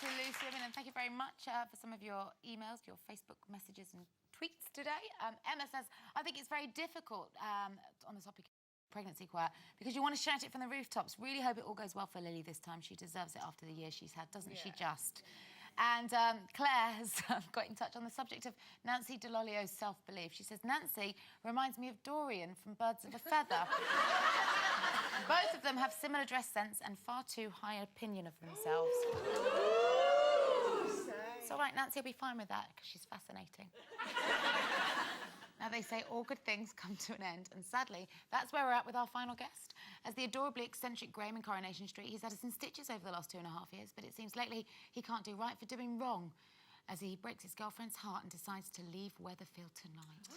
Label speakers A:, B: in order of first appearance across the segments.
A: to Lucy. And thank you very much for some of your emails, your Facebook messages and tweets today. Emma says, I think it's very difficult on the topic of pregnancy quiet because you want to shout it from the rooftops. Really hope it all goes well for Lily this time. She deserves it after the year she's had, doesn't she just? And Claire has got in touch on the subject of Nancy Delolio's self-belief. She says, Nancy reminds me of Dorian from Birds of a Feather. Both of them have similar dress sense and far too high an opinion of themselves. It's all right, Nancy will be fine with that because she's fascinating. Now, they say all good things come to an end, and sadly, that's where we're at with our final guest. As the adorably eccentric Graham in Coronation Street, he's had us in stitches over the last 2.5 years, but it seems lately he can't do right for doing wrong, as he breaks his girlfriend's heart and decides to leave Weatherfield tonight.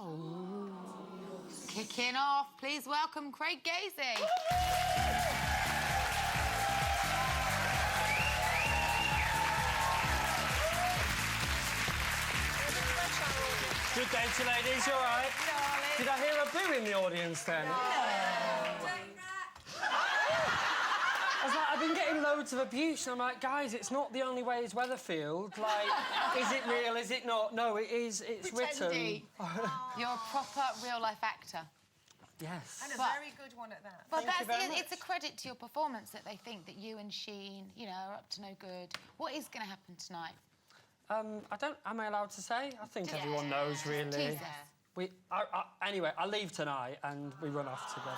A: Oh. Kicking off, please welcome Craig Gazey.
B: Good day to you, ladies. You all right?
A: Darling.
B: Did I hear a boo in the audience then?
A: No.
B: I've been getting loads of abuse, and I'm like, guys, it's not the only way is Weatherfield. Like, is it real? Is it not? No, it is. It's written.
A: You're a proper real-life actor.
B: Yes.
C: And a very good one at that.
A: But it's a credit to your performance that they think that you and Sheen, you know, are up to no good. What is going to happen tonight?
B: Am I allowed to say? I think everyone knows, really. Anyway, I leave tonight and we run off together.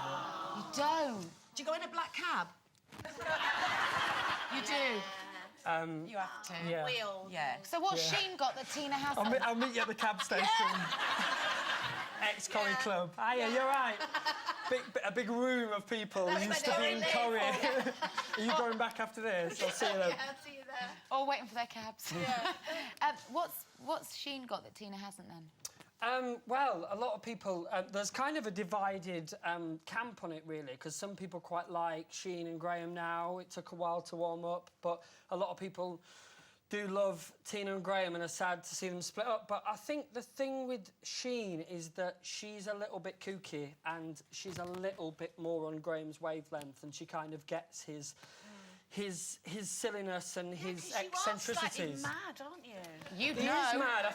A: You don't?
C: Do you go in a black cab?
A: You do?
C: You have to.
B: Yeah.
C: Wheels.
A: Yeah. So what's Sheen got that Tina hasn't?
B: I'll meet you at the cab station. Ex-Corrie Club. Hiya, you're right. A big room of people who used to be in Corrie. Are you going back after this? I'll see you then.
C: Yeah, I'll see you there.
A: All waiting for their cabs.
C: Yeah.
A: What's Sheen got that Tina hasn't then?
B: Well, a lot of people... there's kind of a divided camp on it, really, because some people quite like Sheen and Graham now. It took a while to warm up, but a lot of people do love Tina and Graham and are sad to see them split up. But I think the thing with Sheen is that she's a little bit kooky and she's a little bit more on Graham's wavelength, and she kind of gets his silliness and his eccentricities.
C: You are slightly mad, aren't you?
A: You know.
B: He is mad. I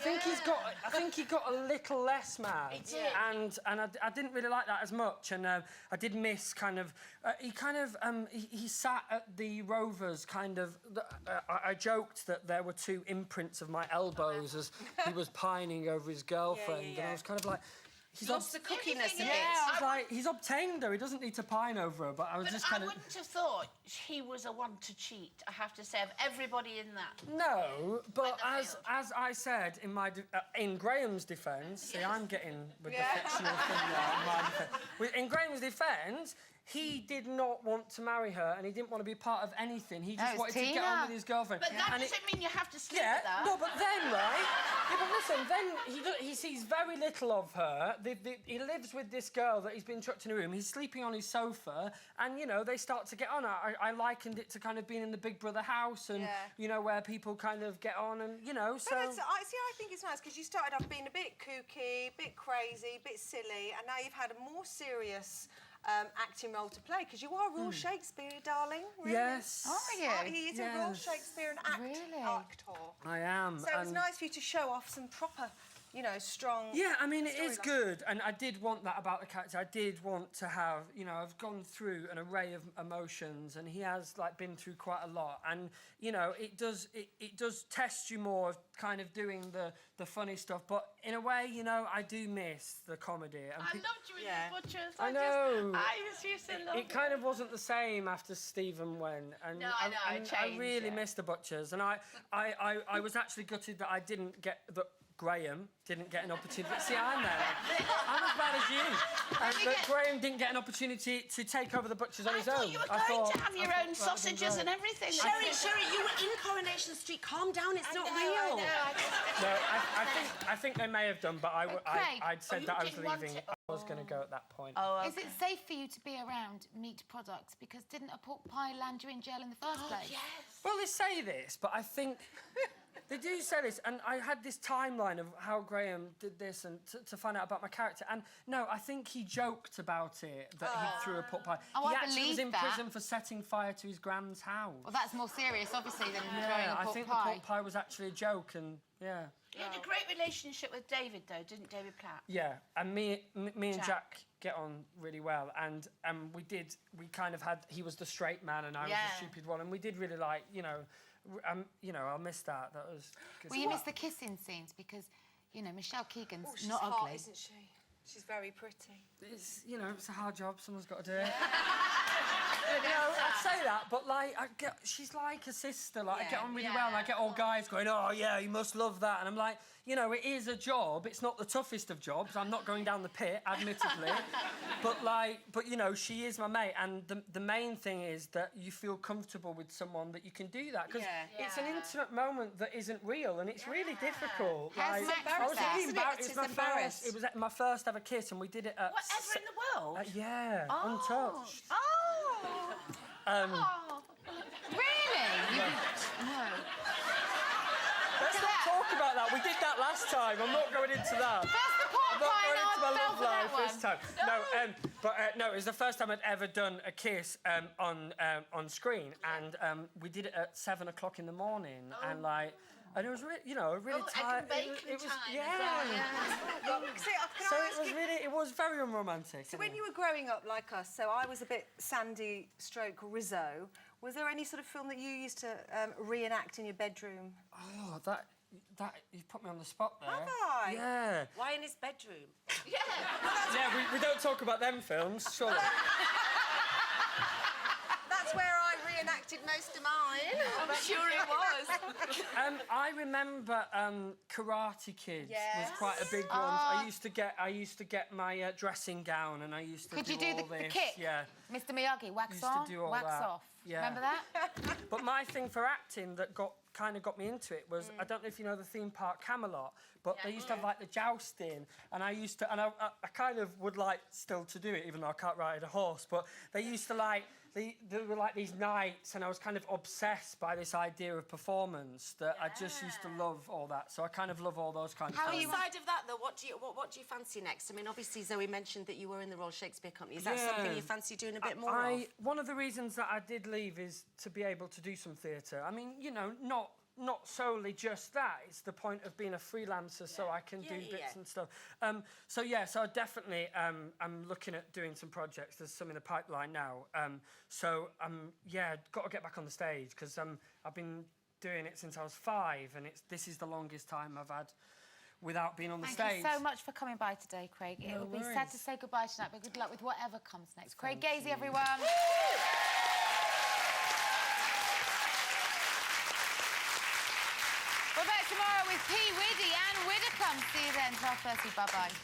B: think he got a little less mad. And I didn't really like that as much. And I did miss kind of... he sat at the Rovers kind of... I joked that there were two imprints of my elbows as he was pining over his girlfriend. And I was kind of like...
C: He's lost the cookiness a bit.
B: I was like, he's obtained her. He doesn't need to pine over her. But I was just kind of...
C: I wouldn't have thought he was a one to cheat, I have to say, of everybody in that.
B: No, but as I said in Graham's defence... See, I'm getting with the fictional thing now. In my defence. In Graham's defence, he did not want to marry her and he didn't want to be part of anything. He just wanted to get on with his girlfriend.
C: But that doesn't mean you have to sleep with her.
B: No, but then, right? Yeah, but listen, then he sees very little of her. He lives with this girl that he's been chucked in a room. He's sleeping on his sofa and, you know, they start to get on. I likened it to kind of being in the Big Brother house and, you know, where people kind of get on and, you know, so...
D: But I think it's nice because you started off being a bit kooky, a bit crazy, a bit silly, and now you've had a more serious... acting role to play, because you are real Shakespeare, darling. Really.
B: Yes.
A: Are you?
D: He is a real Shakespearean actor.
B: I am.
D: So it's nice for you to show off some proper, you know, strong...
B: Yeah, I mean, it is good, and I did want that about the character. I did want to have, you know, I've gone through an array of emotions, and he has, like, been through quite a lot, and, you know, it does test you more of kind of doing the funny stuff, but in a way, you know, I do miss the comedy. And
C: I loved you in the Butchers.
B: I know.
C: I used to love
B: it kind of wasn't the same after Stephen went, and
C: no, I know,
B: I really missed the Butchers, and I was actually gutted that I didn't get that Graham didn't get an opportunity. See, I'm there. I'm as bad as you. That Graham didn't get an opportunity to take over the Butchers on his own.
C: I thought you were going to have your own sausages and everything.
D: Sherrie, you were in Coronation Street. Calm down, it's not real.
B: I think they may have done, but I'd said that I was leaving. I was going to go at that point.
A: Is it safe for you to be around meat products? Because didn't a pork pie land you in jail in the first place?
C: Yes.
B: Well, they say this, but I think... They do say this, and I had this timeline of how Graham did this and to find out about my character. And no, I think he joked about it, that he threw a pot pie.
A: Oh,
B: he
A: I
B: actually was
A: believe
B: in
A: that.
B: prison for setting fire to his grand's house.
A: Well, that's more serious, obviously, than throwing
B: Yeah,
A: a
B: I
A: pork
B: think
A: pie.
B: the pot pie was actually a joke, and yeah.
C: You had a great relationship with David, though, didn't David Platt?
B: Yeah, and me and Jack get on really well, and we kind of had, he was the straight man and I was the stupid one, and we did really like, you know, I'll miss that. That was good.
A: Well, you miss the kissing scenes because, you know, Michelle Keegan's
D: she's
A: not
D: hot,
A: ugly.
D: isn't she? She's very pretty.
B: It's, you know, it's a hard job. Someone's got to do it. You know, I'd say that, but like, she's like a sister. Like, I get on really well, and I get all guys going, "Oh yeah, you must love that," and I'm like, you know, it is a job. It's not the toughest of jobs. I'm not going down the pit, admittedly, but you know, she is my mate, and the main thing is that you feel comfortable with someone that you can do that because it's an intimate moment that isn't real, and it's really difficult.
A: How's
B: Like,
A: Max
B: I was
A: that?
B: really embarrassed. It was my first ever kiss, and we did it at.
C: Whatever in the world?
B: Yeah, untouched.
A: Really? No.
B: Let's not talk about that. We did that last time. I'm not going into that.
A: That's the pot
B: I'm not
A: pie,
B: going
A: and
B: into
A: I
B: my
A: fell
B: love
A: for that
B: life this time.
A: one.
B: No, it was the first time I'd ever done a kiss on screen, and we did it at 7 o'clock in the morning, and like. And it was really, you know, really tight. It was, it was very unromantic.
D: So when you were growing up like us, so I was a bit Sandy stroke Rizzo, was there any sort of film that you used to reenact in your bedroom?
B: Oh, that you've put me on the spot there.
D: Have I?
B: Yeah.
E: Why in his bedroom?
B: Yeah, we don't talk about them films, surely.
D: That's where I reenacted most of mine.
E: I'm sure it was.
B: I remember Karate Kids was quite a big one. I used to get my dressing gown, and I used to
A: Could you do
B: all
A: the
B: this.
A: kick?
B: Yeah.
A: Mr. Miyagi, wax
B: Used to
A: on,
B: do all
A: wax
B: that.
A: off.
B: Yeah.
A: Remember that?
B: But my thing for acting that kind of got me into it was, I don't know if you know the theme park Camelot, but they used to have like the jousting, and I kind of would like still to do it, even though I can't ride a horse, but they used to like, there were like these nights, and I was kind of obsessed by this idea of performance that I just used to love all that. So I kind of love all those kind of things.
E: Outside of that, though, what do you fancy next? I mean, obviously, Zoe mentioned that you were in the Royal Shakespeare Company. Is that something you fancy doing a bit more of?
B: One of the reasons that I did leave is to be able to do some theatre. I mean, you know, not solely just that. It's the point of being a freelancer, so I can do bits and stuff. So I definitely I'm looking at doing some projects. There's some in the pipeline now. Got to get back on the stage because I've been doing it since I was 5, and this is the longest time I've had without being on the stage.
A: Thank you so much for coming by today, Craig. It would be sad to say goodbye tonight, but good luck with whatever comes next. Craig Gazey, everyone. We're back tomorrow with P. Widdy and Widdicombe. See you then. 12:30. Bye-bye.